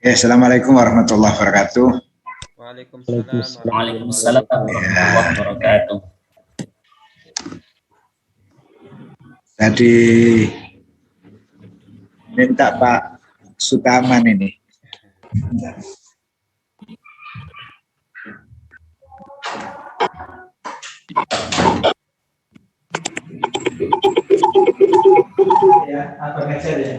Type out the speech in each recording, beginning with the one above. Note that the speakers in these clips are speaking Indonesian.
Ya, assalamualaikum warahmatullahi wabarakatuh. Waalaikumsalam warahmatullahi wabarakatuh. Tadi minta Pak Sutaman ini. Ya, apa ngejar ya?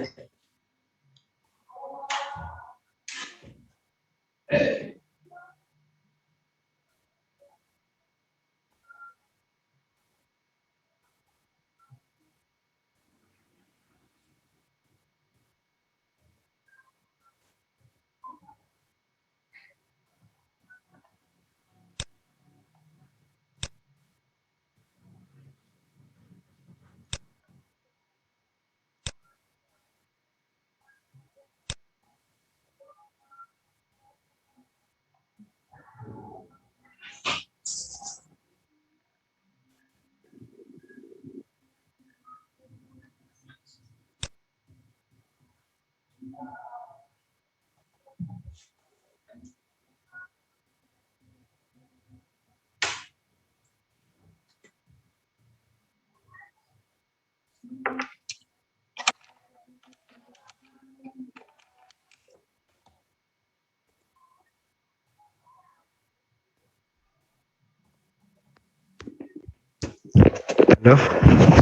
Halo,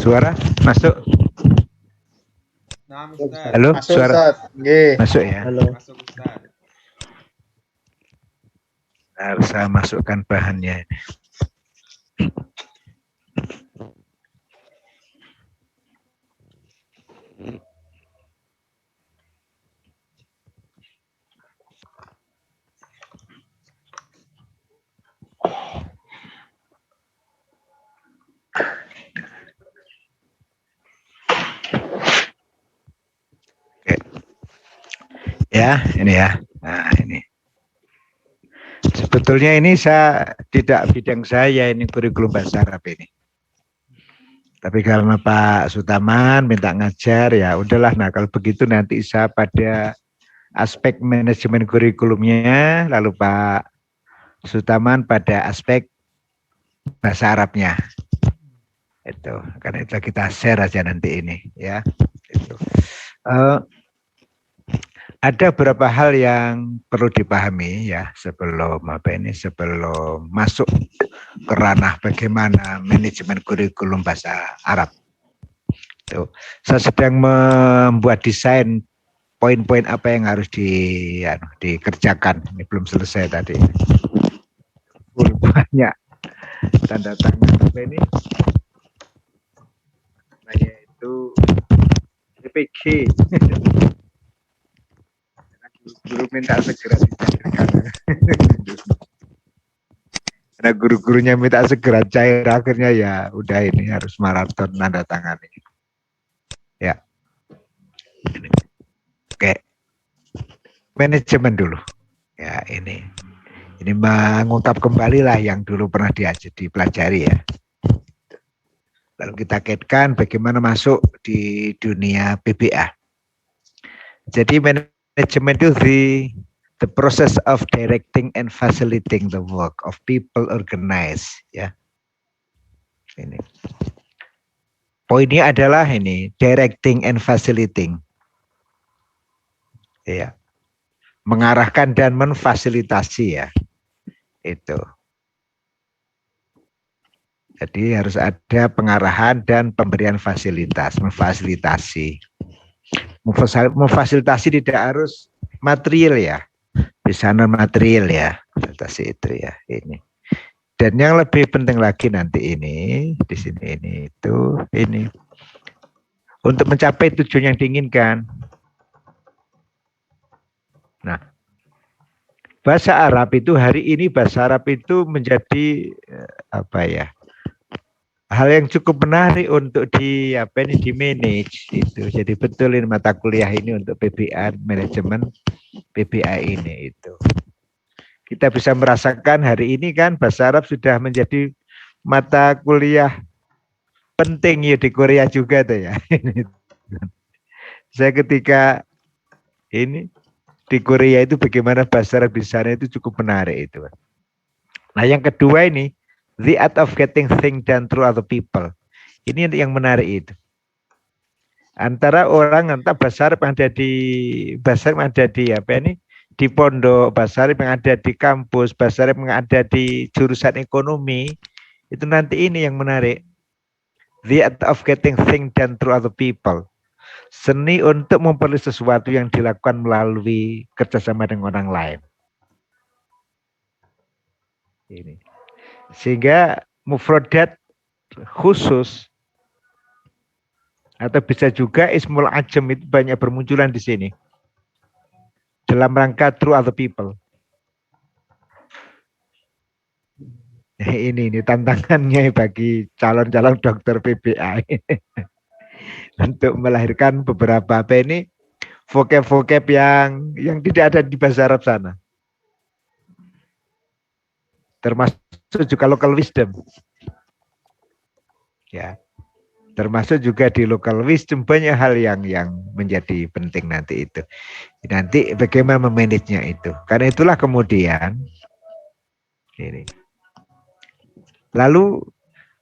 suara masuk? Halo, masuk, suara masuk ya? Halo. Harus saya masukkan bahannya. Oke. Ya, ini ya. Nah, ini. Sebetulnya ini saya tidak bidang saya ini kurikulum bahasa Arab ini. Tapi karena Pak Sutaman minta ngajar ya udahlah. Nah kalau begitu nanti saya pada aspek manajemen kurikulumnya, lalu Pak Sutaman pada aspek bahasa Arabnya. Itu karena itu kita share aja nanti ini ya. Itu. Ada beberapa hal yang perlu dipahami ya sebelum sebelum masuk ke ranah bagaimana manajemen kurikulum bahasa Arab. Tuh, saya sedang membuat desain poin-poin apa yang harus dikerjakan. Ini belum selesai tadi. Banyak tanda tangan apa ini? Yaitu PPG. Guru minta segera dicairkan. Karena guru-gurunya minta segera cair, akhirnya ya udah ini harus maraton tanda tangan ini. Ya. Oke. Manajemen dulu. Ya ini mengungkap kembali lah yang dulu pernah dipelajari ya. Lalu kita kaitkan bagaimana masuk di dunia PBA. Jadi manajemen itu the process of directing and facilitating the work of people organized ya. Ini. Poinnya adalah ini directing and facilitating. Ya. Mengarahkan dan memfasilitasi ya. Itu. Jadi harus ada pengarahan dan pemberian fasilitas, memfasilitasi. Memfasilitasi tidak harus material ya. Bisa non material ya, fasilitasi itu ya ini. Dan yang lebih penting lagi nanti ini di sini ini untuk mencapai tujuan yang diinginkan. Nah, bahasa Arab itu hari ini bahasa Arab itu menjadi apa ya? Hal yang cukup menarik untuk di manage itu. Jadi betul ini mata kuliah ini untuk PBA manajemen PBA ini itu. Kita bisa merasakan hari ini kan bahasa Arab sudah menjadi mata kuliah penting ya di Korea juga tuh ya. Saya ketika ini di Korea itu bagaimana bahasa Arab di sana itu cukup menarik itu. Nah yang kedua ini, the art of getting things done through other people. Ini yang menarik itu. Antara orang entah bahasa Arab yang ada di bahasa Arab yang ada di apa ini di pondok, bahasa Arab yang ada di kampus, bahasa Arab yang ada di jurusan ekonomi, itu nanti ini yang menarik. The art of getting things done through other people. Seni untuk memperoleh sesuatu yang dilakukan melalui kerjasama dengan orang lain. Ini. Sehingga mufradat khusus atau bisa juga ismul ajam itu banyak bermunculan di sini. Dalam rangka through other people. Ini tantangannya bagi calon-calon dokter PBA untuk melahirkan beberapa apa ini vocab-vocab yang tidak ada di bahasa Arab sana. Termasuk juga local wisdom. Ya. Termasuk juga di local wisdom banyak hal yang menjadi penting nanti itu. Nanti bagaimana memanagenya itu. Karena itulah kemudian ini. Lalu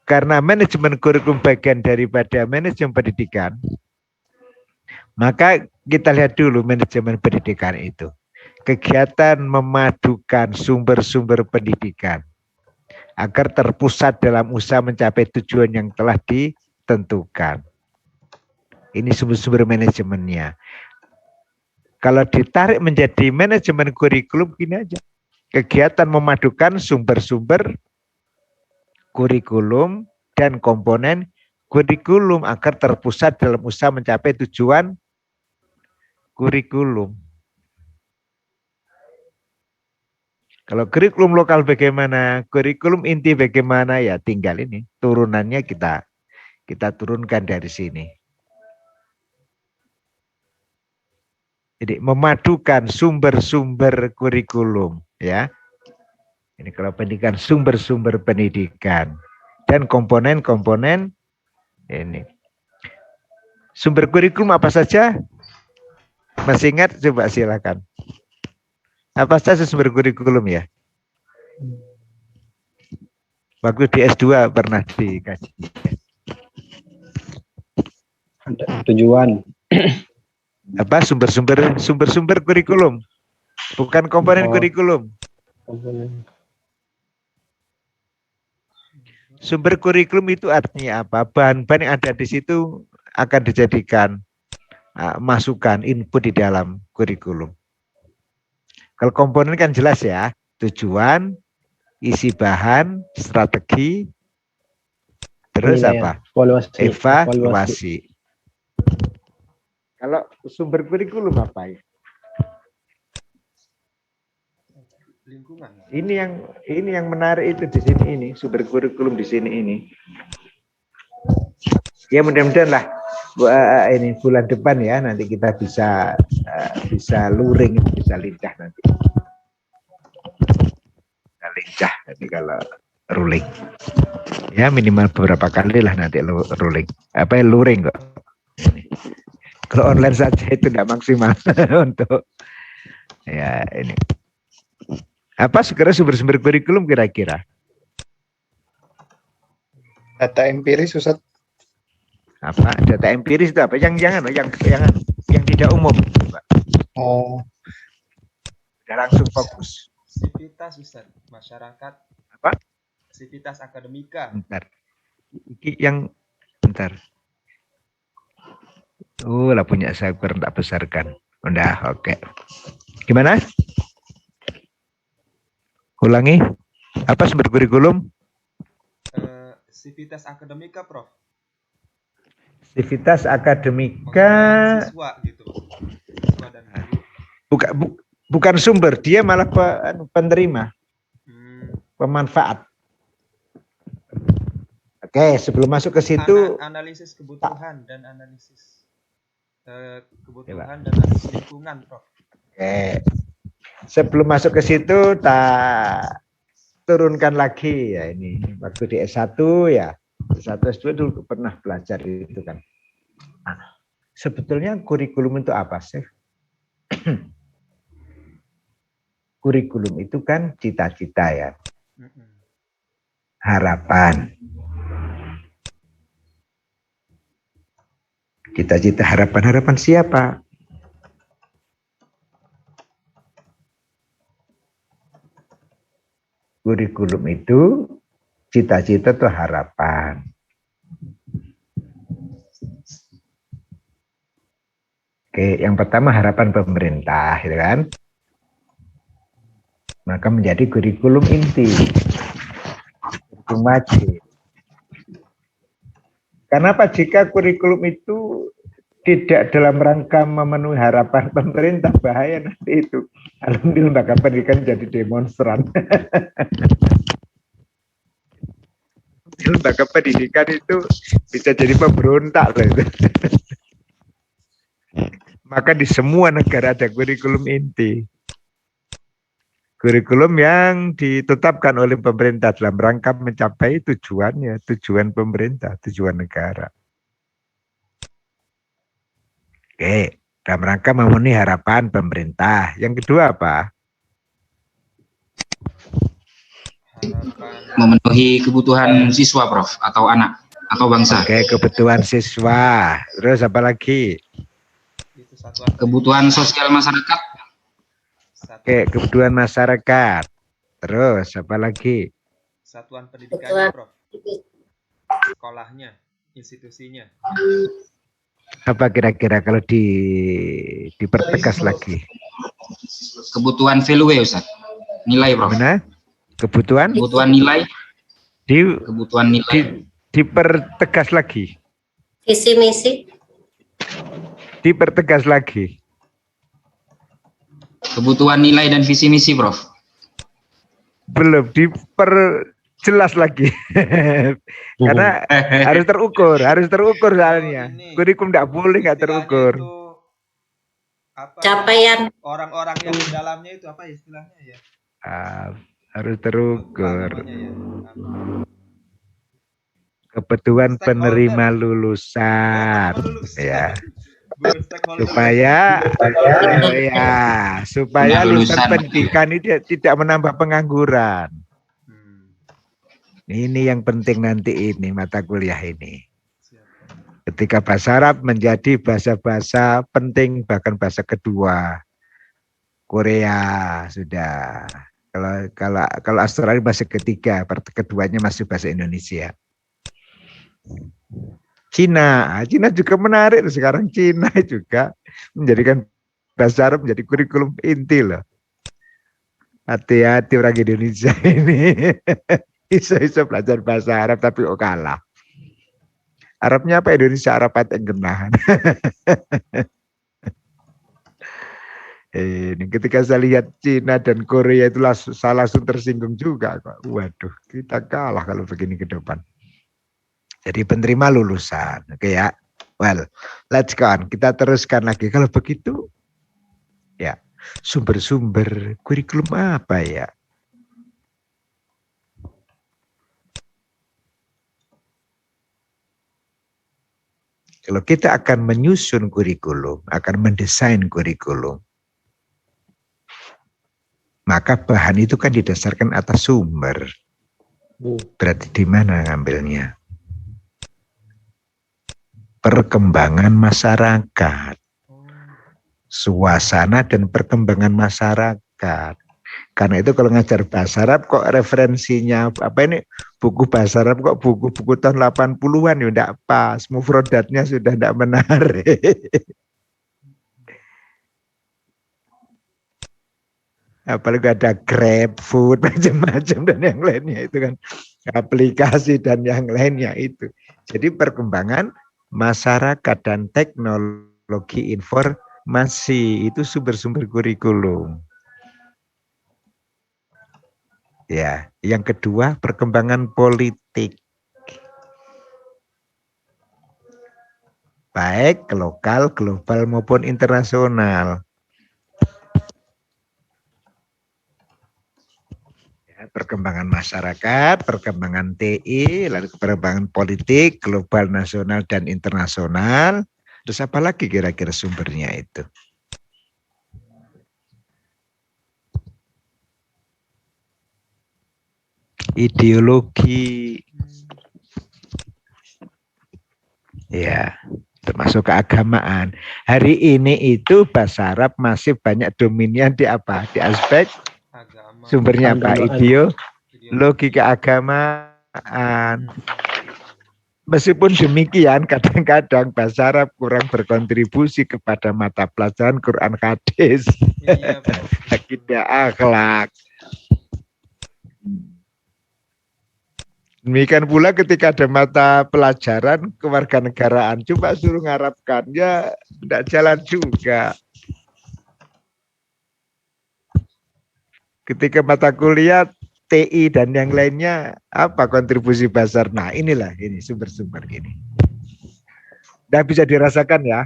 karena manajemen kurikulum bagian daripada manajemen pendidikan, maka kita lihat dulu manajemen pendidikan itu. Kegiatan memadukan sumber-sumber pendidikan agar terpusat dalam usaha mencapai tujuan yang telah ditentukan. Ini sumber-sumber manajemennya. Kalau ditarik menjadi manajemen kurikulum gini aja. Kegiatan memadukan sumber-sumber kurikulum dan komponen kurikulum agar terpusat dalam usaha mencapai tujuan kurikulum. Kalau kurikulum lokal bagaimana, kurikulum inti bagaimana, ya tinggal ini turunannya kita turunkan dari sini. Jadi memadukan sumber-sumber kurikulum, ya. Ini kalau pendidikan sumber-sumber pendidikan dan komponen-komponen ini. Sumber kurikulum apa saja? Masih ingat? Coba silakan. Apa saja sumber kurikulum ya? Waktu di S2 pernah dikaji. Tujuan. Apa sumber-sumber kurikulum? Bukan komponen kurikulum. Sumber kurikulum itu artinya apa? Bahan-bahan yang ada di situ akan dijadikan masukan, input di dalam kurikulum. Kalau komponen kan jelas ya, tujuan, isi bahan, strategi, terus apa? Evaluasi. Kalau sumber kurikulum apa ya? Lingkungan. Ini yang menarik itu di sini ini, sumber kurikulum di sini ini. Ya mudah-mudahan lah ini bulan depan ya nanti kita bisa luring, bisa lincah nanti. Lincah nanti kalau ruling. Ya minimal beberapa kali lah nanti ruling. Apa ya luring kok. Kalau online saja itu tidak maksimal untuk ya ini. Apa sekarang sumber-sumber kurikulum kira-kira? Data empiris, Ustaz. Apa data empiris itu apa? Yang tidak umum, Pak. Oh. Tidak langsung fokus. Sivitas, Ustaz. Masyarakat. Apa? Sivitas akademika. Bentar. Bentar. Lah punya saya kurang tak besarkan. Udah, oke. Gimana? Ulangi. Apa sumber kurikulum? Sivitas akademika, Prof. Sivitas akademika. Siswa gitu. Siswa dan guru. Bukan sumber, dia malah penerima. Pemanfaat. Oke, sebelum masuk ke situ. Analisis kebutuhan dan analisis kebutuhan dan analisis lingkungan, Prof. Oke. Sebelum masuk ke situ, tak turunkan lagi ya ini. Waktu di S1 ya. S1 S2 dulu pernah belajar itu kan. Nah, sebetulnya kurikulum itu apa sih? Kurikulum itu kan cita-cita ya, harapan. Cita-cita harapan siapa? Kurikulum itu cita-cita atau harapan. Oke, yang pertama harapan pemerintah, gitu kan? Maka menjadi kurikulum inti, kurikulum wajib. Kenapa jika kurikulum itu tidak dalam rangka memenuhi harapan pemerintah, bahaya nanti itu. Alumni lembaga pendidikan jadi demonstran. Lembaga pendidikan itu bisa jadi pemberontak loh itu. Maka di semua negara ada kurikulum inti. Kurikulum yang ditetapkan oleh pemerintah dalam rangka mencapai tujuannya, tujuan pemerintah, tujuan negara. Oke, dalam rangka memenuhi harapan pemerintah. Yang kedua apa? Memenuhi kebutuhan siswa, Prof, atau anak, atau bangsa. Oke, kebutuhan siswa. Terus apa lagi? Kebutuhan sosial masyarakat. Oke, kebutuhan masyarakat. Terus apa lagi? Satuan pendidikannya, Prof. Sekolahnya, institusinya. Apa kira-kira kalau dipertegas lagi? Kebutuhan value, Ustaz. Nilai, Prof. Mana? Kebutuhan nilai. Kebutuhan nilai. Dipertegas lagi. Visi misi. Dipertegas lagi. Kebutuhan nilai dan visi misi, Prof. Belum diperjelas lagi. Karena harus terukur soalnya. Kurikulum tidak boleh nggak terukur. Capaian Orang-orang yang di dalamnya itu apa istilahnya ya? Harus terukur. Ya? Kebutuhan penerima lulusan, ya. Supaya lulusan pendidikan ini tidak menambah pengangguran. Ini yang penting nanti ini mata kuliah ini. Ketika bahasa Arab menjadi bahasa-bahasa penting, bahkan bahasa kedua. Korea sudah. Kalau Australia bahasa ketiga, keduanya masih bahasa Indonesia. Cina juga menarik sekarang. Cina juga menjadikan bahasa Arab menjadi kurikulum inti loh. Hati-hati orang Indonesia ini. Iso-iso belajar bahasa Arab tapi kok kalah. Arabnya apa? Indonesia Arapat yang genahan. Ini ketika saya lihat Cina dan Korea itu saya langsung tersinggung juga kok. Waduh, kita kalah kalau begini ke depan. Jadi penerima lulusan, oke ya. Well, let's go on. Kita teruskan lagi. Kalau begitu, ya sumber-sumber kurikulum apa ya? Kalau kita akan menyusun kurikulum, akan mendesain kurikulum, maka bahan itu kan didasarkan atas sumber. Berarti di mana ngambilnya? Perkembangan masyarakat, suasana dan perkembangan masyarakat. Karena itu kalau ngajar bahasa Arab kok referensinya apa ini buku bahasa Arab kok buku-buku tahun 80-an ya enggak pas, mufradatnya sudah enggak menarik. Apalagi ada Grab Food macam-macam dan yang lainnya itu kan aplikasi dan yang lainnya itu. Jadi perkembangan masyarakat dan teknologi informasi itu sumber-sumber kurikulum. Ya, yang kedua perkembangan politik. Baik lokal, global maupun internasional. Ya. perkembangan masyarakat, perkembangan TI, lalu perkembangan politik, global, nasional, dan internasional. Terus apa lagi kira-kira sumbernya itu? Ideologi, ya, termasuk keagamaan. Hari ini itu bahasa Arab masih banyak dominan di apa? Di aspek Agama. sumbernya apa? Ideologi. Ideologi keagamaan. Meskipun demikian, kadang-kadang bahasa Arab kurang berkontribusi kepada mata pelajaran Quran hadis, Iya, Prof. akidah akhlak. Demikian pula ketika ada mata pelajaran kewarganegaraan, coba suruh ngarapkan, ya tidak jalan juga. Ketika mata kuliah TI dan yang lainnya, apa kontribusi besar? Nah inilah ini sumber-sumber ini. Dan bisa dirasakan ya.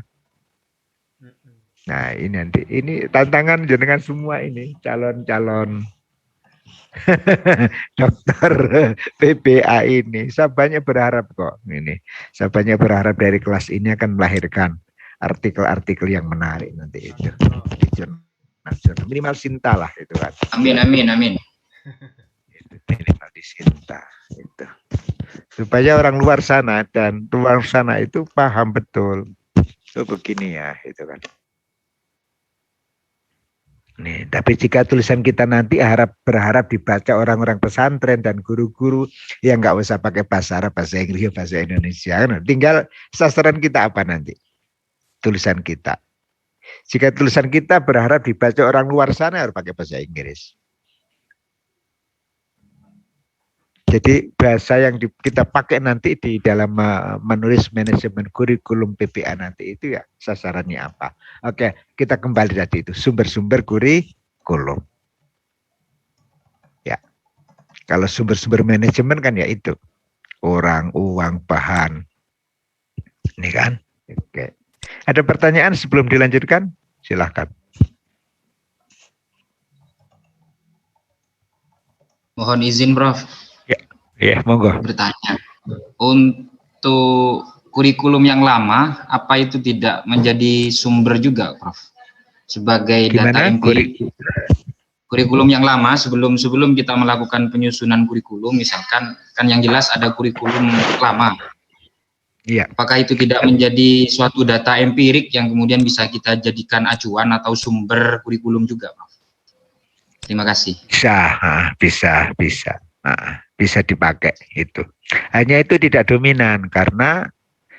Nah ini nanti, ini tantangan jenengan semua ini, calon-calon dokter PPA ini. Saya banyak berharap kok ini. Saya banyak berharap dari kelas ini akan melahirkan artikel-artikel yang menarik nanti itu. Di jurnal minimal Sinta lah itu kan. Amin, amin, amin. Itu minimal di Sinta itu. Supaya orang luar sana dan luar sana itu paham betul. Oh begini ya, itu kan. Nih, tapi jika tulisan kita nanti berharap dibaca orang-orang pesantren dan guru-guru yang nggak usah pakai bahasa Arab, bahasa Inggris, bahasa Indonesia, nah, tinggal sasaran kita apa nanti? Tulisan kita. Jika tulisan kita berharap dibaca orang luar sana harus pakai bahasa Inggris. Jadi bahasa yang kita pakai nanti di dalam menulis manajemen kurikulum PPA nanti itu ya sasarannya apa. Oke, kita kembali tadi itu sumber-sumber kurikulum. Ya, kalau sumber-sumber manajemen kan ya itu orang, uang, bahan. Ini kan. Oke. Ada pertanyaan sebelum dilanjutkan? Silahkan. Mohon izin, Prof. Ya, monggo. Bertanya. Untuk kurikulum yang lama, apa itu tidak menjadi sumber juga, Prof? Sebagai data empirik. Kurikulum yang lama, sebelum kita melakukan penyusunan kurikulum, misalkan, kan yang jelas ada kurikulum lama. Iya. Apakah itu tidak menjadi suatu data empirik yang kemudian bisa kita jadikan acuan atau sumber kurikulum juga, Prof? Terima kasih. Bisa dipakai itu. Hanya itu tidak dominan karena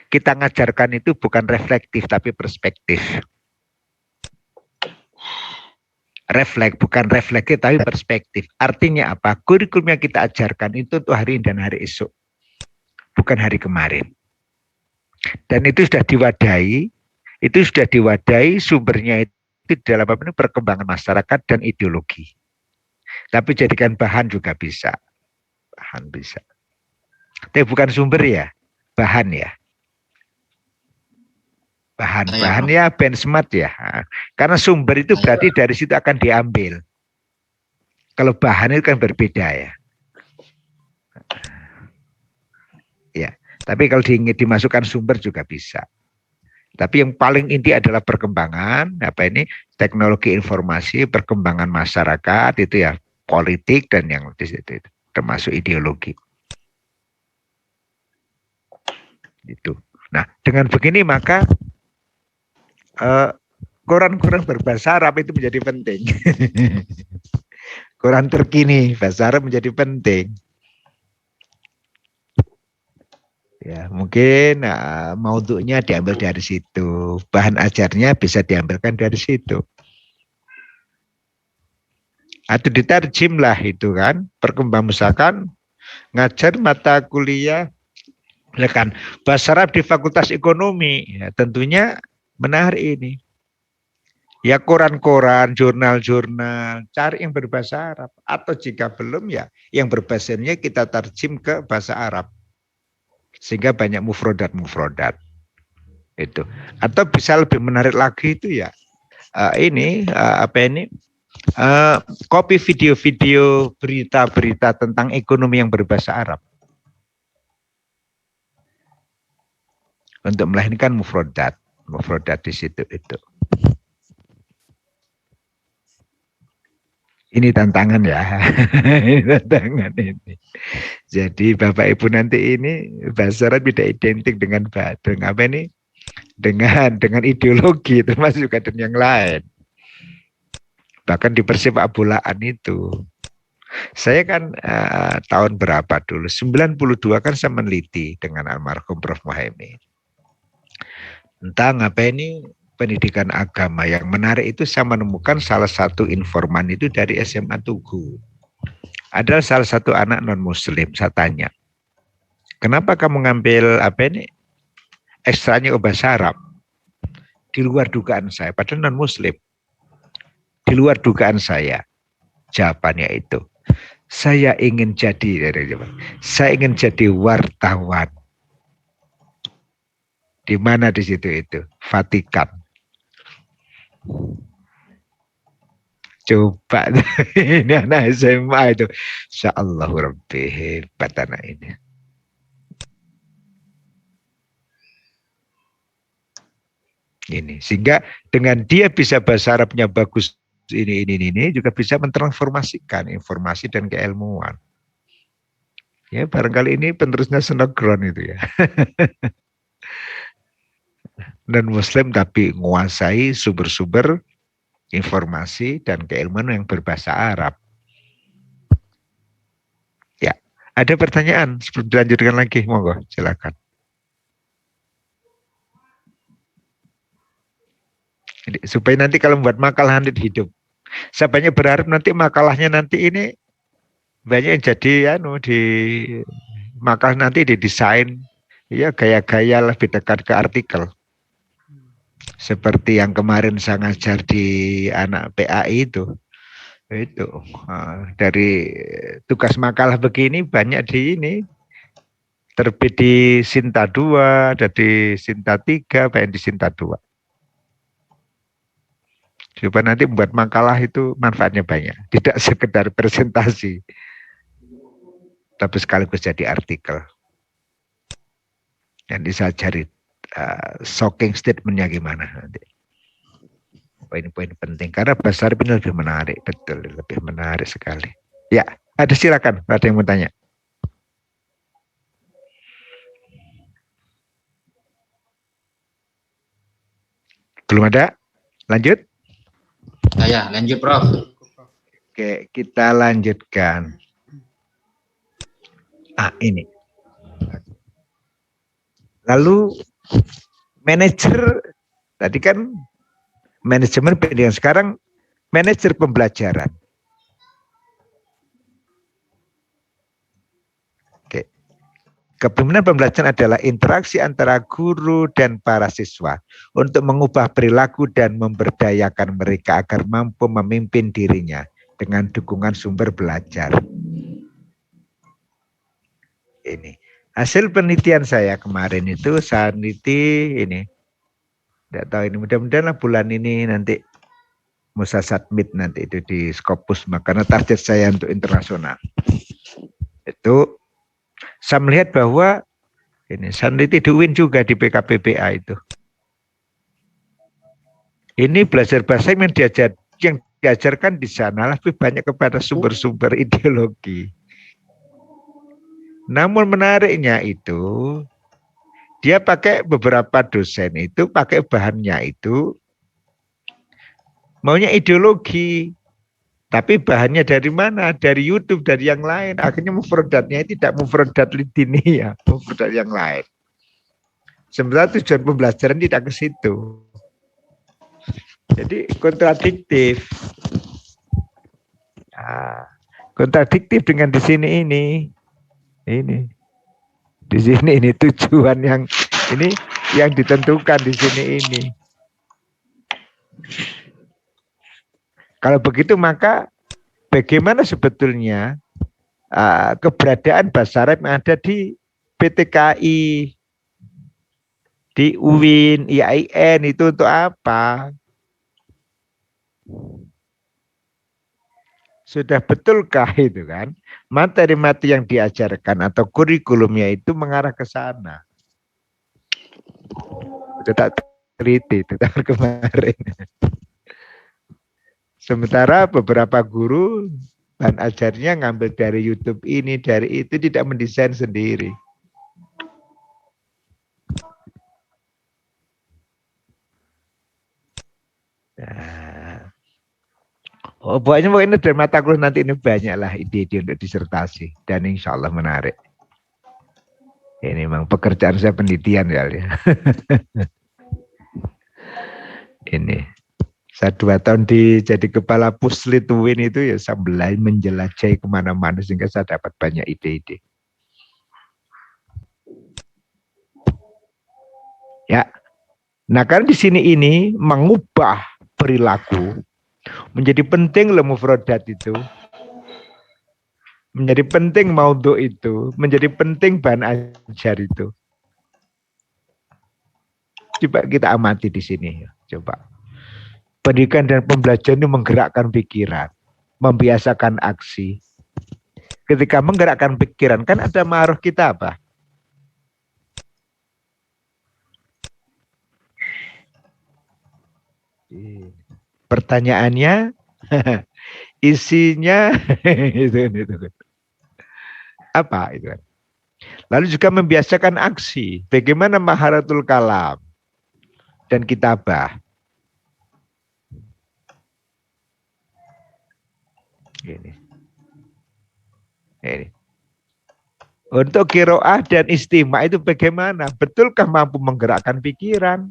kita ngajarkan itu bukan reflektif tapi perspektif. Bukan reflektif tapi perspektif. Artinya apa? Kurikulum yang kita ajarkan itu untuk hari ini dan hari esok. Bukan hari kemarin. Dan itu sudah diwadahi, sumbernya itu dalam apa ini perkembangan masyarakat dan ideologi. Tapi jadikan bahan juga bisa. Bahan bisa. Tapi bukan sumber ya, bahan ya. Bahan ya benchmark ya. Karena sumber itu berarti dari situ akan diambil. Kalau bahan itu kan berbeda ya. Ya, tapi kalau dimasukkan sumber juga bisa. Tapi yang paling inti adalah perkembangan teknologi informasi, perkembangan masyarakat itu ya, politik dan yang itu termasuk ideologi. Itu. Nah, dengan begini maka koran-koran berbahasa Arab itu menjadi penting. Koran terkini bahasa Arab menjadi penting. Ya, mungkin maudhu'nya diambil dari situ, bahan ajarnya bisa diambilkan dari situ. Atau diterjem lah itu kan, perkembang misalkan ngajar mata kuliah kan bahasa Arab di Fakultas Ekonomi, ya, tentunya menarik ini. Ya koran-koran, jurnal-jurnal, cari yang berbahasa Arab. Atau jika belum ya yang berbahasa Indonesia kita terjem ke bahasa Arab. Sehingga banyak mufrodat itu. Atau bisa lebih menarik lagi itu ya Copy video-video berita-berita tentang ekonomi yang berbahasa Arab untuk melahirkan mufrodat di situ itu. Ini tantangan ya, ini tantangan ini. Jadi Bapak Ibu nanti ini bahasa Arab tidak identik dengan apa ini? Dengan ideologi, termasuk juga dengan yang lain. Bahkan di persepak bolaan itu. Saya kan tahun berapa dulu? 92 kan saya meneliti dengan almarhum Prof. Muhaimin. Tentang apa ini pendidikan agama. Yang menarik itu saya menemukan salah satu informan itu dari SMA Tugu. Adalah salah satu anak non-muslim. Saya tanya, kenapa kamu ngambil apa ini ekstranya bahasa Arab? Di luar dugaan saya, padahal non-muslim. Di luar dugaan saya. Jawabannya itu, saya ingin jadi wartawan. Di mana di situ itu? Vatikan. Coba ini anak SMA itu, insyaallah Rabbi, hebat anak ini. Ini sehingga dengan dia bisa bahasa Arabnya bagus ini juga bisa mentransformasikan informasi dan keilmuan. Ya barangkali ini penerusnya Senogron itu ya. Dan Muslim tapi menguasai sumber-sumber informasi dan keilmuan yang berbahasa Arab. Ya, ada pertanyaan sebelum dilanjutkan lagi, monggo silakan. Jadi, supaya nanti kalau membuat makalah nanti hidup. Saya banyak berharap nanti makalahnya nanti ini banyak yang jadi di makalah nanti didesain ya gaya-gaya lebih dekat ke artikel. Seperti yang kemarin saya ngajar di anak PAI itu dari tugas makalah begini banyak di ini terbit di Sinta 2, ada di Sinta 3, banyak di Sinta 2. Supaya nanti membuat makalah itu manfaatnya banyak, tidak sekedar presentasi, tapi sekaligus jadi artikel. Dan bisa cari shocking statement-nya gimana nanti. Poin-poin penting, karena bahasa Arab ini lebih menarik, betul, lebih menarik sekali. Ya, ada silakan, ada yang mau tanya. Belum ada? Lanjut? Ya, lanjut Prof. Oke, kita lanjutkan. Ini. Lalu manajer, tadi kan manajemen pendidikan, sekarang manajer pembelajaran. Oke. Kepemimpinan pembelajaran adalah interaksi antara guru dan para siswa untuk mengubah perilaku dan memberdayakan mereka agar mampu memimpin dirinya dengan dukungan sumber belajar. Ini hasil penelitian saya kemarin itu, saya neliti ini, tidak tahu ini, mudah-mudahan bulan ini nanti mau saya submit nanti itu di Scopus, karena target saya untuk internasional. Itu saya melihat bahwa ini saya neliti di UIN juga di PKPBA itu. Ini belajar bahasa yang diajarkan di sana lebih banyak kepada sumber-sumber ideologi. Namun menariknya itu, dia pakai beberapa dosen itu, pakai bahannya itu, maunya ideologi. Tapi bahannya dari mana? Dari YouTube, dari yang lain. Akhirnya mufrodatnya tidak mufrodat lidiniyah, mufrodat yang lain. Sebenarnya tujuan pembelajaran tidak ke situ. Jadi kontradiktif. Kontradiktif dengan di sini ini. Ini di sini ini tujuan yang ini yang ditentukan di sini ini. Kalau begitu maka bagaimana sebetulnya keberadaan bahasa Arab yang ada di PTKI, di UIN, IAIN itu untuk apa? Sudah betulkah itu kan? Materi-materi yang diajarkan atau kurikulumnya itu mengarah ke sana. Itu tak teliti itu tahun kemarin. Sementara beberapa guru bahan ajarnya ngambil dari YouTube ini, dari itu, tidak mendesain sendiri. Nah, pokoknya dari mata kuliah nanti ini banyak lah ide-ide untuk disertasi dan insya Allah menarik. Ini memang pekerjaan saya penelitian ya. Ini saya 2 tahun jadi kepala Puslitwin itu ya sambil menjelajahi kemana-mana sehingga saya dapat banyak ide-ide. Ya, nah karena di sini ini mengubah perilaku menjadi penting mufrodat itu, menjadi penting maudhu itu, menjadi penting bahan ajar itu. Coba kita amati di sini, coba. Pendidikan dan pembelajaran itu menggerakkan pikiran, membiasakan aksi. Ketika menggerakkan pikiran, kan ada ma'ruf kita apa? Pertanyaannya, isinya itu. Apa itu kan? Lalu juga membiasakan aksi. Bagaimana maharatul kalam dan kitabah. Ini. Untuk qiraah dan istima itu bagaimana? Betulkah mampu menggerakkan pikiran?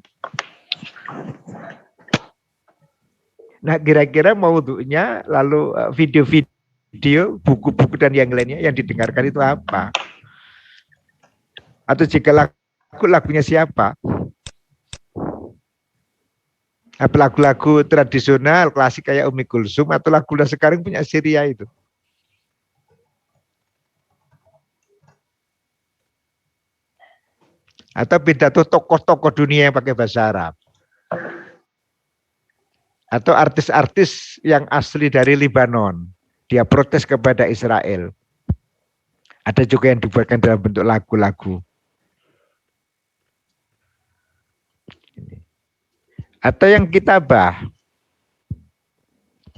Nah, kira-kira maudhu'nya, lalu video-video, buku-buku dan yang lainnya yang didengarkan itu apa? Atau jika lagunya siapa? Apa lagu-lagu tradisional, klasik kayak Umi Kulsum, atau lagu sekarang punya Syria itu? Atau pidato tokoh-tokoh dunia yang pakai bahasa Arab? Atau artis-artis yang asli dari Libanon, dia protes kepada Israel. Ada juga yang dibuatkan dalam bentuk lagu-lagu. Atau yang kitabah.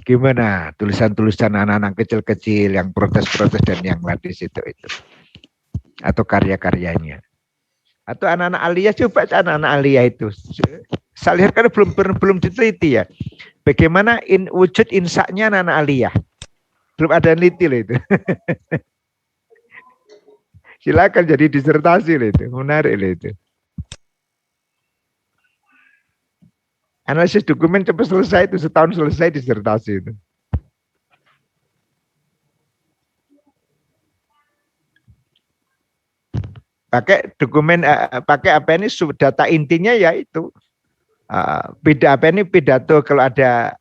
Gimana tulisan-tulisan anak-anak kecil-kecil yang protes-protes dan yang ladis itu. Atau karya-karyanya. Atau anak-anak aliyah, coba anak-anak aliyah itu. Saya lihat kan belum diteliti ya. Bagaimana wujud insaknya anak-anak aliyah. Belum ada yang teliti loh itu. Silakan jadi disertasi loh itu. Menarik loh itu. Analisis dokumen cepat selesai itu. Setahun selesai disertasi itu. Pakai dokumen, pakai apa ini, data intinya ya itu. Pidato kalau ada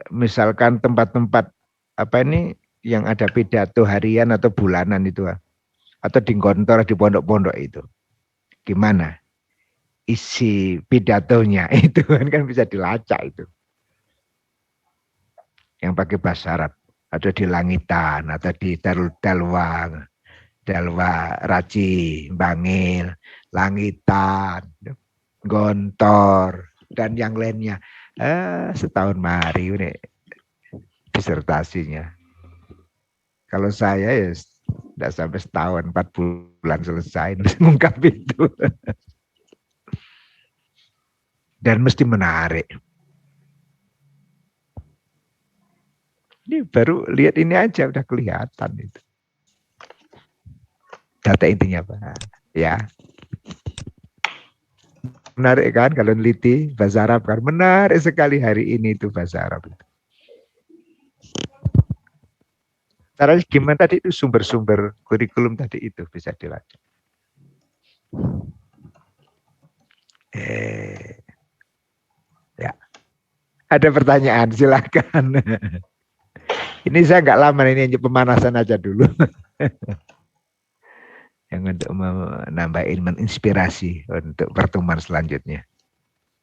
misalkan tempat-tempat apa ini yang ada pidato harian atau bulanan itu, atau di kantor, di pondok-pondok itu, gimana isi pidatonya itu kan bisa dilacak itu, yang pakai bahasa Arab, atau di Langitan atau di Darul Dalwa Raci, Bangil, Langitan, Gontor, dan yang lainnya. Setahun mari ini disertasinya. Kalau saya ya tidak sampai setahun, 4 bulan selesai mengungkap itu. Dan mesti menarik. Ini baru lihat ini aja udah kelihatan itu. Data intinya Pak. Ya. Menarik kan kalau neliti bahasa Arab kan. Menarik sekali hari ini itu bahasa Arab itu. Caranya gimana tadi itu, sumber-sumber kurikulum tadi itu bisa dilacak. Ya. Ada pertanyaan silakan. Ini saya nggak lama, ini hanya pemanasan aja dulu. Yang untuk menambah menginspirasi untuk pertemuan selanjutnya.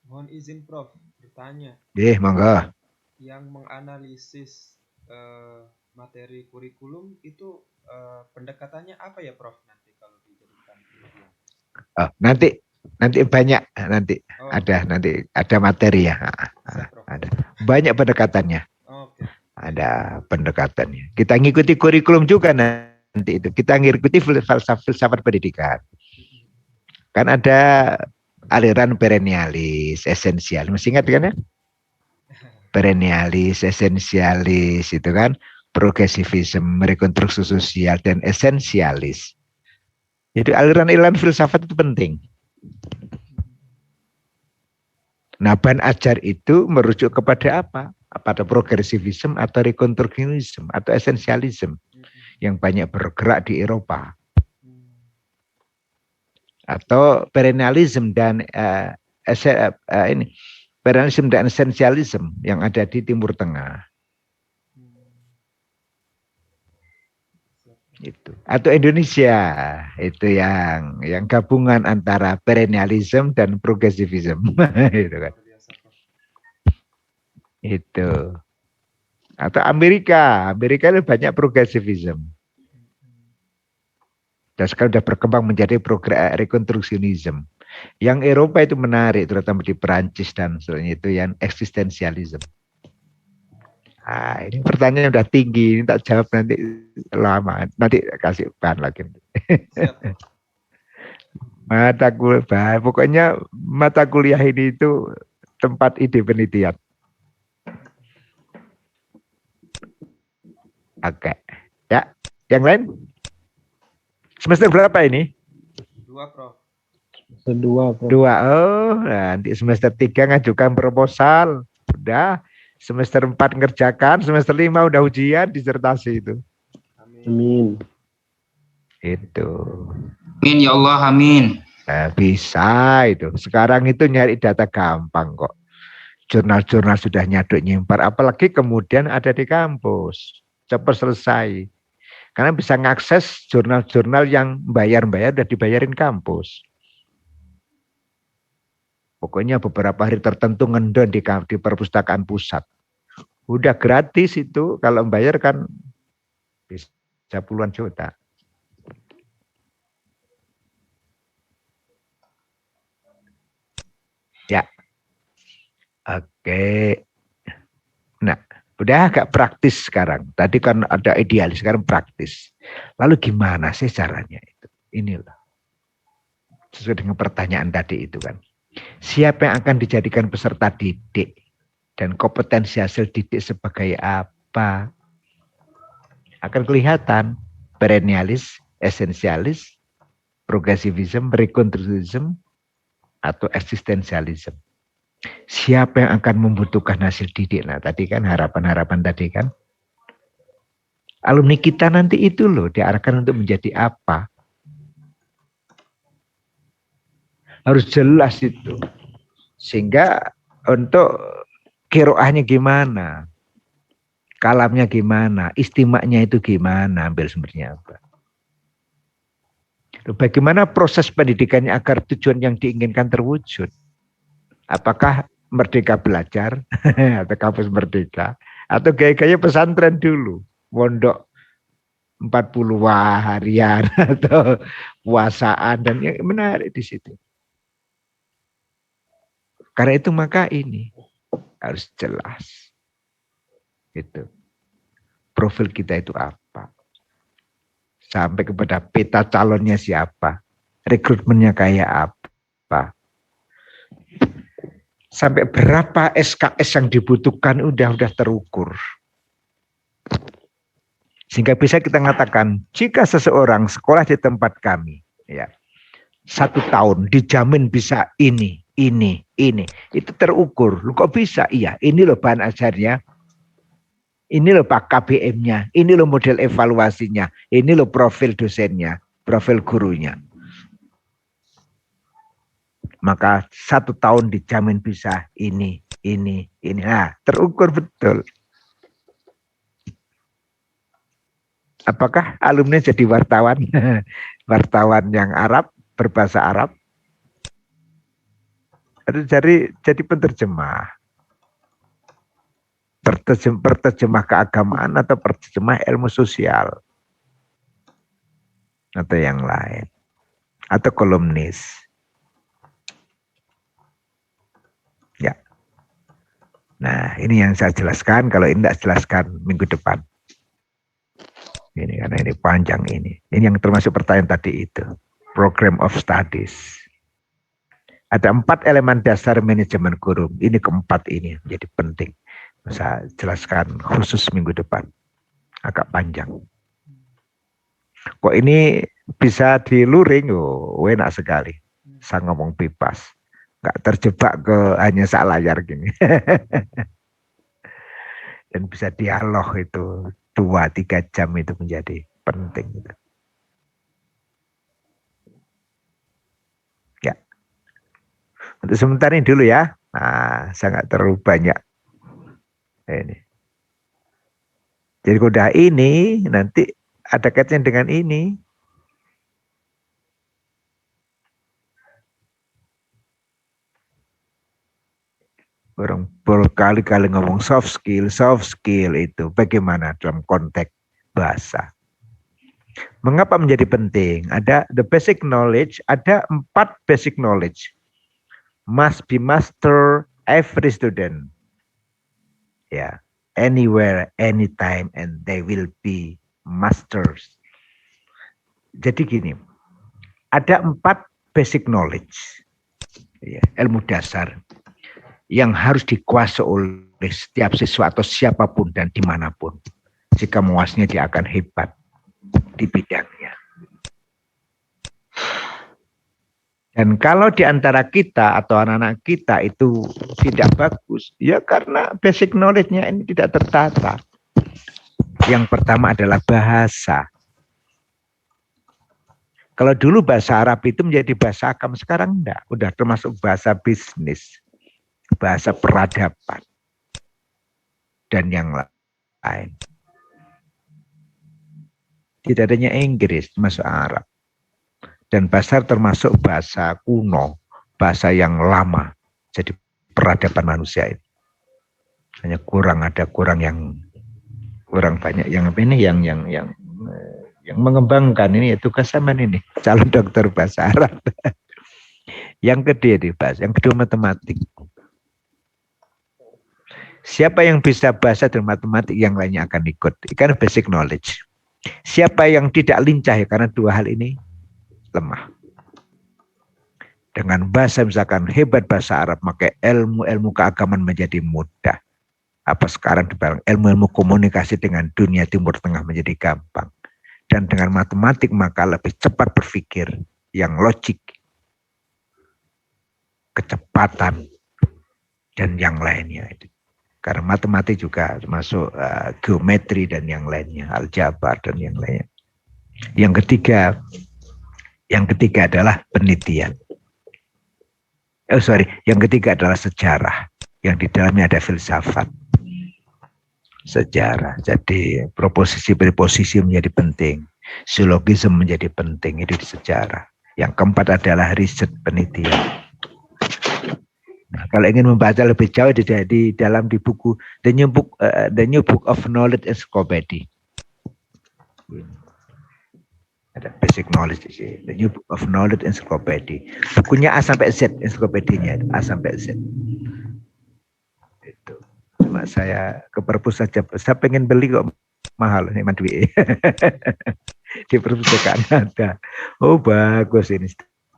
Mohon izin Prof, tanya, Monggo. yang menganalisis materi kurikulum itu pendekatannya apa ya, Prof? Nanti kalau dijadikan penelitian. Oh, nanti banyak nanti Oh, nanti ada materi ya. siap, Prof. Ada banyak pendekatannya. Oke. Ada pendekatannya. Kita ngikuti kurikulum juga nanti itu. Kita ngikuti filsafat pendidikan. Kan ada aliran perennialis, esensial. Masih ingat kan ya? Perennialis, esensialis itu kan, progresivisme, rekonstruksi sosial dan esensialis. Jadi aliran-aliran filsafat itu penting. Nah, ban ajar itu merujuk kepada apa? Pada progresivisme atau rekonstruksionisme atau esensialisme yang banyak bergerak di Eropa. Atau perennialisme dan perennialisme dan esensialisme yang ada di Timur Tengah. Itu. Atau Indonesia itu yang gabungan antara perennialisme dan progresivisme. Itu kan. Itu. Atau Amerika itu banyak progresivisme. Dan sekarang sudah berkembang menjadi rekonstruksionisme. Yang Eropa itu menarik, terutama di Perancis dan sebagainya itu yang eksistensialisme. Nah, ini pertanyaan udah tinggi, ini tak jawab nanti lama, nanti kasih bahan lagi. Pokoknya mata kuliah ini itu tempat ide penelitian. Oke, ya, yang lain? Semester berapa ini? 2, Prof. Kedua, Prof. 2. Oh, nanti semester 3 ngajukan proposal. Udah. Semester 4 ngerjakan, semester 5 udah ujian disertasi itu. Amin. Itu. Amin ya Allah, amin. Nah, bisa itu. Sekarang itu nyari data gampang kok. Jurnal-jurnal sudah nyaduk nyimpar, apalagi kemudian ada di kampus. Cepat selesai. Karena bisa ngakses jurnal-jurnal yang bayar-bayar udah dibayarin kampus. Pokoknya beberapa hari tertentu ngendon di perpustakaan pusat. Udah gratis itu, kalau bayar kan bisa puluhan juta. Ya. Oke. Nah, udah agak praktis sekarang. Tadi kan ada idealis, sekarang praktis. Lalu gimana sih caranya itu? Inilah. Sesuai dengan pertanyaan tadi itu kan. Siapa yang akan dijadikan peserta didik dan kompetensi hasil didik sebagai apa? Akan kelihatan perennialis, esensialis, progresivisme, rekonstruksionisme, atau eksistensialisme. Siapa yang akan membutuhkan hasil didik? Nah, tadi kan harapan-harapan tadi kan. Alumni kita nanti itu loh diarahkan untuk menjadi apa? Harus jelas itu. Sehingga untuk kiroahnya gimana? Kalamnya gimana? Istimaknya itu gimana? Ambil sumbernya apa? Bagaimana proses pendidikannya agar tujuan yang diinginkan terwujud? Apakah merdeka belajar atau kampus merdeka? Atau gaya-gaya pesantren dulu? Mondok 40 harian atau puasaan dan yang menarik di situ. Karena itu maka ini harus jelas. Itu. Profil kita itu apa? Sampai kepada peta calonnya siapa? Rekrutmennya kayak apa? Sampai berapa SKS yang dibutuhkan udah terukur. Sehingga bisa kita mengatakan, jika seseorang sekolah di tempat kami, ya 1 tahun dijamin bisa ini. Itu terukur. Lu kok bisa? Iya, ini loh bahan ajarnya. Ini loh Pak KBM-nya. Ini loh model evaluasinya. Ini loh profil dosennya. Profil gurunya. Maka 1 tahun dijamin bisa ini. Nah, terukur betul. Apakah alumni jadi wartawan? Wartawan yang Arab, berbahasa Arab? Jadi penerjemah. Perterjemah keagamaan atau perterjemah ilmu sosial atau yang lain, atau kolumnis. Ya. Nah, ini yang saya jelaskan. Kalau ini tidak jelaskan minggu depan. Ini karena ini panjang ini. Ini yang termasuk pertanyaan tadi itu. Program of Studies. Ada 4 elemen dasar manajemen guru. Ini keempat ini menjadi penting. Saya jelaskan khusus minggu depan. Agak panjang. Kok ini bisa diluring? Oh, enak sekali. Saya ngomong bebas. Nggak terjebak ke hanya sak layar gini. Dan bisa dialog itu 2-3 jam itu menjadi penting. Ya. Untuk sementara ini dulu ya. Nah, saya nggak terlalu banyak. Ini. Jadi udah ini nanti ada kaitannya dengan ini. Orang berkali-kali ngomong soft skill itu bagaimana dalam konteks bahasa. Mengapa menjadi penting? Ada the basic knowledge, ada 4 basic knowledge. Must be master every student. Ya, anywhere, anytime, and they will be masters. Jadi gini, ada 4 basic knowledge, ya, ilmu dasar yang harus dikuasai oleh setiap siswa atau siapapun dan dimanapun. Jika menguasainya dia akan hebat di bidangnya. Dan kalau di antara kita atau anak-anak kita itu tidak bagus, ya karena basic knowledge-nya ini tidak tertata. Yang pertama adalah bahasa. Kalau dulu bahasa Arab itu menjadi bahasa agama, sekarang enggak. Udah termasuk bahasa bisnis, bahasa peradaban, dan yang lain. Tidak adanya Inggris, masuk Arab. Dan bahasa termasuk bahasa kuno, bahasa yang lama. Jadi peradaban manusia ini. Hanya kurang banyak yang mengembangkan ini, tugas zaman ini calon dokter bahasa Arab. Yang kedua matematik. Siapa yang bisa bahasa dan matematik, yang lainnya akan ikut. Karena basic knowledge. Siapa yang tidak lincah ya, karena 2 hal ini lemah. Dengan bahasa misalkan hebat bahasa Arab, maka ilmu-ilmu keagamaan menjadi mudah. Apa sekarang dibilang ilmu-ilmu komunikasi dengan dunia Timur Tengah menjadi gampang. Dan dengan matematik maka lebih cepat berpikir, yang logik, kecepatan, dan yang lainnya. Karena matematik juga termasuk geometri dan yang lainnya, aljabar dan yang lainnya. Yang ketiga adalah penelitian. Yang ketiga adalah sejarah, yang di dalamnya ada filsafat. Sejarah, jadi proposisi-preposisi menjadi penting, silogisme menjadi penting, itu di sejarah. Yang keempat adalah riset, penelitian. Nah, kalau ingin membaca lebih jauh di buku The New Book of Knowledge Encyclopedia. Ada basic knowledge di sini. The New Book of Knowledge Encyclopedia. Bukunya A sampai Z, encyclopedianya itu A sampai Z. Itu. Cuma saya ke perpus saja. Saya pengen beli kok mahal hemat duit. Di perpustakaan ada. Oh bagus ini.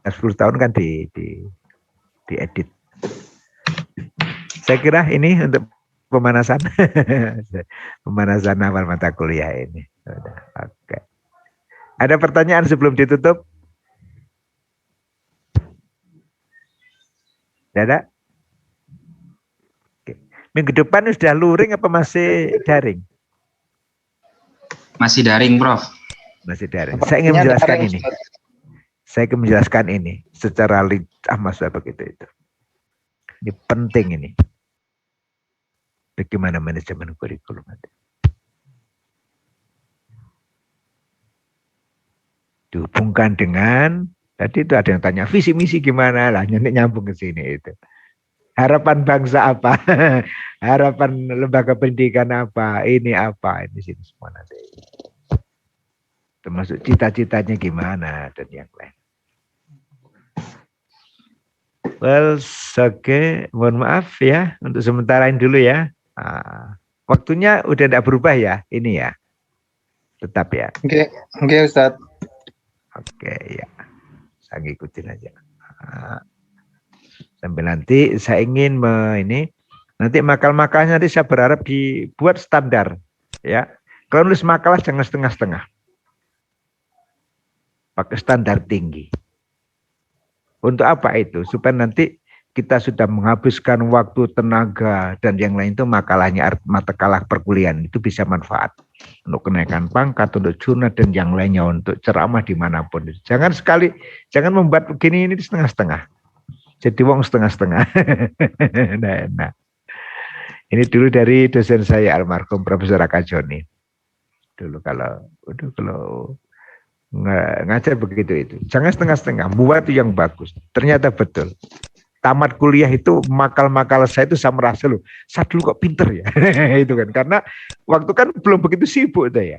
10 tahun kan diedit. Saya kira ini untuk pemanasan. Pemanasan awal mata kuliah ini. Oke. Ada pertanyaan sebelum ditutup? Tidak ada? Oke. Minggu depan sudah luring apa masih daring? Masih daring, Prof. Masih daring. Saya ingin menjelaskan ini. Saya ingin menjelaskan ini secara lincah Mas begitu itu. Ini penting ini. Bagaimana manajemen kurikulum ada? Dihubungkan dengan tadi itu ada yang tanya visi misi gimana lah, nyambung ke sini itu. Harapan bangsa apa? Harapan lembaga pendidikan apa? Ini apa? Ini sini semua nanti. Termasuk cita-citanya gimana dan yang lain. Well, oke. Mohon maaf ya untuk sementara ini dulu ya. Waktunya udah tidak berubah ya, ini ya. Tetap ya. Oke, Ustadz. Oke, ya. Saya ngikutin aja. Sampai nanti saya ingin nanti makalah-makalahnya nanti saya berharap dibuat standar, ya. Kalau nulis makalah jangan setengah-setengah. Pakai standar tinggi. Untuk apa itu? Supaya nanti kita sudah menghabiskan waktu, tenaga, dan yang lain itu makalahnya, mata kalah perkuliahan itu bisa manfaat. Untuk kenaikan pangkat, untuk jurnal, dan yang lainnya, untuk ceramah dimanapun. Jangan membuat begini ini setengah-setengah. Jadi wong setengah-setengah. Nah. Ini dulu dari dosen saya, almarhum Profesor Aka Joni. Dulu kalau ngajar begitu itu. Jangan setengah-setengah, buat yang bagus. Ternyata betul. Tamat kuliah itu makal-makal saya itu saya merasa loh, saya dulu kok pinter ya. Itu kan karena waktu kan belum begitu sibuk itu ya.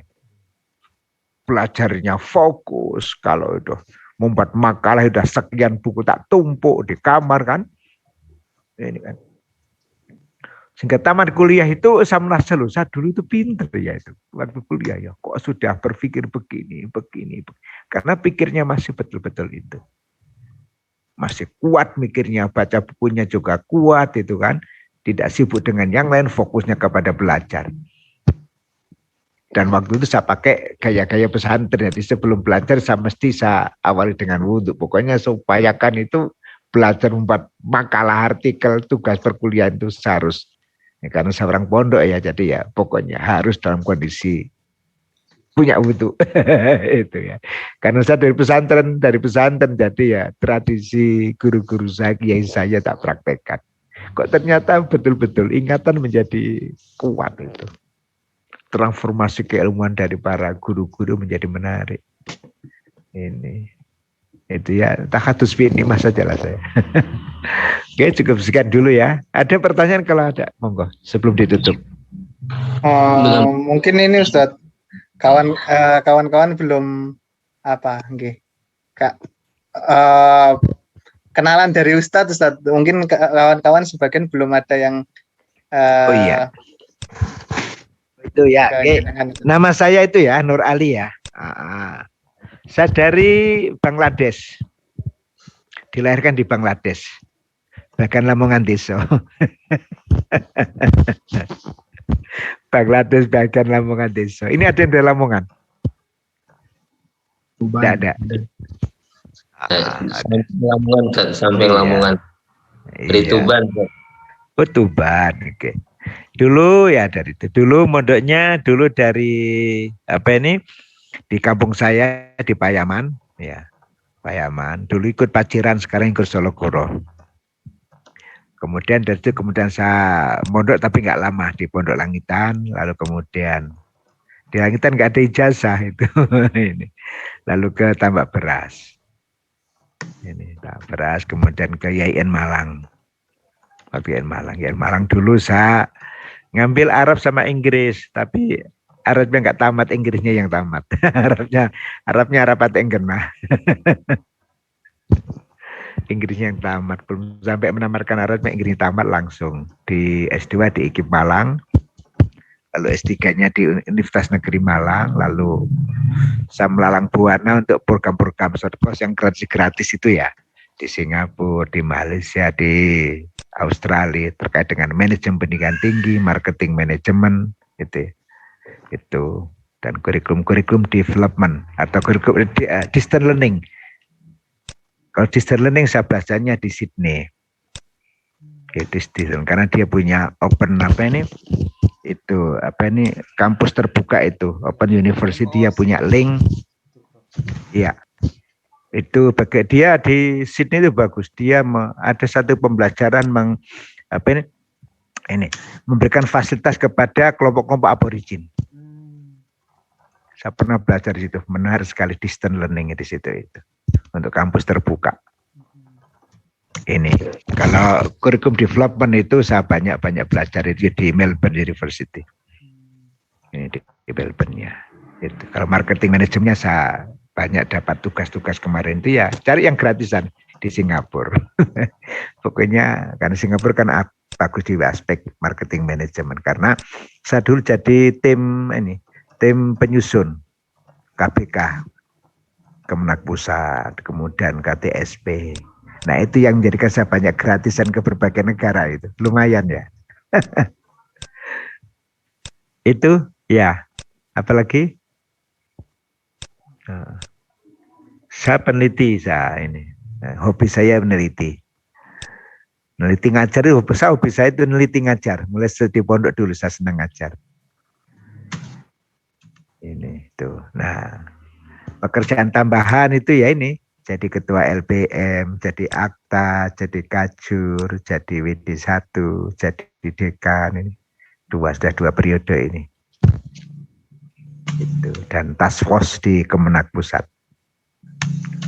Belajarnya fokus, kalau itu membuat makalah udah sekian buku tak tumpuk di kamar kan. Ini kan. Sehingga tamat kuliah itu saya merasa loh, saya dulu itu pinter ya itu. Waktu kuliah ya, kok sudah berpikir begini. Karena pikirnya masih betul-betul itu. Masih kuat mikirnya, baca bukunya juga kuat itu kan. Tidak sibuk dengan yang lain, fokusnya kepada belajar. Dan waktu itu saya pakai gaya-gaya pesantren. Jadi sebelum belajar saya awali dengan wudhu. Pokoknya supaya itu belajar membuat makalah, artikel, tugas perkuliahan itu harus. Ya, karena saya orang pondok ya, jadi ya pokoknya harus dalam kondisi punya wudhu. Itu ya. Karena saya dari pesantren jadi ya tradisi guru-guru saya, kiai saya tak praktekkan. Kok ternyata betul-betul ingatan menjadi kuat itu. Transformasi keilmuan dari para guru-guru menjadi menarik. Ini. Itu ya, tahadus ini masa saja saya. Oke, cukup sekian dulu ya. Ada pertanyaan kalau ada, monggo sebelum ditutup. Mungkin ini Ustadz, kawan-kawan belum Kak, kenalan dari Ustadz. Mungkin kawan-kawan sebagian belum ada yang. Oh iya. Itu ya. Nama saya itu ya Nur Ali ya. Saya dari Bangladesh. Dilahirkan di Bangladesh. Bahkan Lamongan Desa. Bangladesh bahkan Lamongan Desa. Ini ada yang dari Lamongan? Tidak ada. Lamongan, samping Lamongan. Dari Tuban. Oh, Tuban. Oke. Dulu ya dari itu. Dulu mondoknya dari di kampung saya di Payaman, ya. Payaman. Dulu ikut Paciran, sekarang ikut Solokoro. Kemudian dari itu saya mondok tapi nggak lama di Pondok Langitan, lalu kemudian di Langitan nggak ada ijazah itu. Ini. Lalu ke Tambak Beras. Ini Tambak Beras, kemudian ke YIN Malang. Waktu YIN Malang dulu saya ngambil Arab sama Inggris, tapi Arabnya nggak tamat, Inggrisnya yang tamat. Arabnya Arab Enggena. Inggrisnya yang tamat, belum sampai menamatkan Arabnya, Inggrisnya tamat langsung di S2 di IKIP Malang, lalu S3-nya di Universitas Negeri Malang, lalu saya melalang buana untuk program-program short course yang gratis itu ya, di Singapura, di Malaysia, di Australia terkait dengan manajemen pendidikan tinggi, marketing manajemen itu dan kurikulum development atau kurikulum distance learning. Kalau distance learning saya belajarnya di Sydney. Karena dia punya open kampus terbuka itu, Open University, dia punya link. Iya. Itu bagi dia di Sydney itu bagus. Dia ada satu pembelajaran memberikan fasilitas kepada kelompok-kelompok aborigin. Saya pernah belajar di situ, menarik sekali distance learning di situ itu untuk kampus terbuka. ini kalau kurikulum development itu saya banyak belajar itu di Melbourne University. Ini di Melbourne-nya. Itu. Kalau marketing manajemennya saya banyak dapat tugas-tugas kemarin itu ya cari yang gratisan di Singapura. Pokoknya karena Singapura kan bagus di aspek marketing manajemen karena saya dulu jadi tim penyusun KPK, Kemenak Pusat, kemudian KTSP. Nah itu yang menjadikan saya banyak gratisan ke berbagai negara itu. Lumayan ya. Itu ya. Apalagi? Saya peneliti hobi saya meneliti. Meneliti ngajar itu hobi saya itu meneliti ngajar. Mulai di pondok dulu saya senang ngajar. Ini tuh. Nah, pekerjaan tambahan itu ya ini. Jadi ketua LBM, jadi akta, jadi kajur, jadi WD1, jadi dekan ini. Sudah dua periode ini. Itu dan task force di Kemenak Pusat.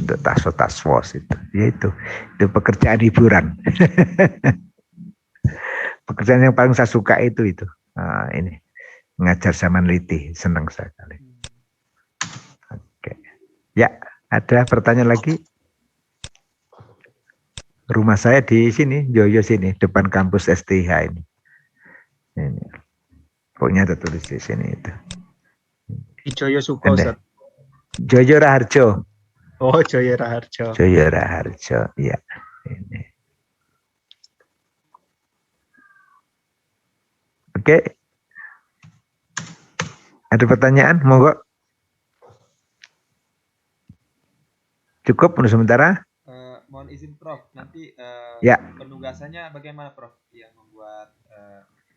Untuk task force itu. Ya itu pekerjaan hiburan. Pekerjaan yang paling saya suka itu. Nah, ini mengajar sama meneliti, senang sekali. Oke. Ya. Ada pertanyaan lagi? Rumah saya di sini, Joyo sini, depan kampus STH ini. Pokoknya tertulis di sini itu. Di Joyo Suko, Ustaz. Joyo Raharjo. Oh, Joyo Raharjo. Joyo Raharjo, iya. Ini. Oke. Ada pertanyaan? Monggo. Cukup untuk sementara? Mohon izin Prof, nanti ya. Penugasannya bagaimana Prof yang membuat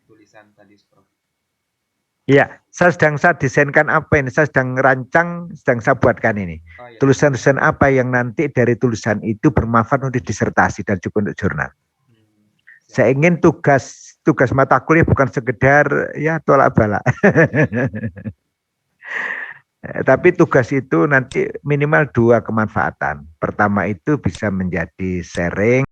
tulisan tadi Prof? Iya, saya desainkan apa ini? Saya sedang rancang, sedang saya buatkan ini. Oh, iya. Tulisan-tulisan apa yang nanti dari tulisan itu bermanfaat untuk disertasi dan juga untuk jurnal. Saya ingin tugas mata kuliah bukan sekedar ya tolak balak. Tapi tugas itu nanti minimal 2 kemanfaatan. Pertama itu bisa menjadi sharing.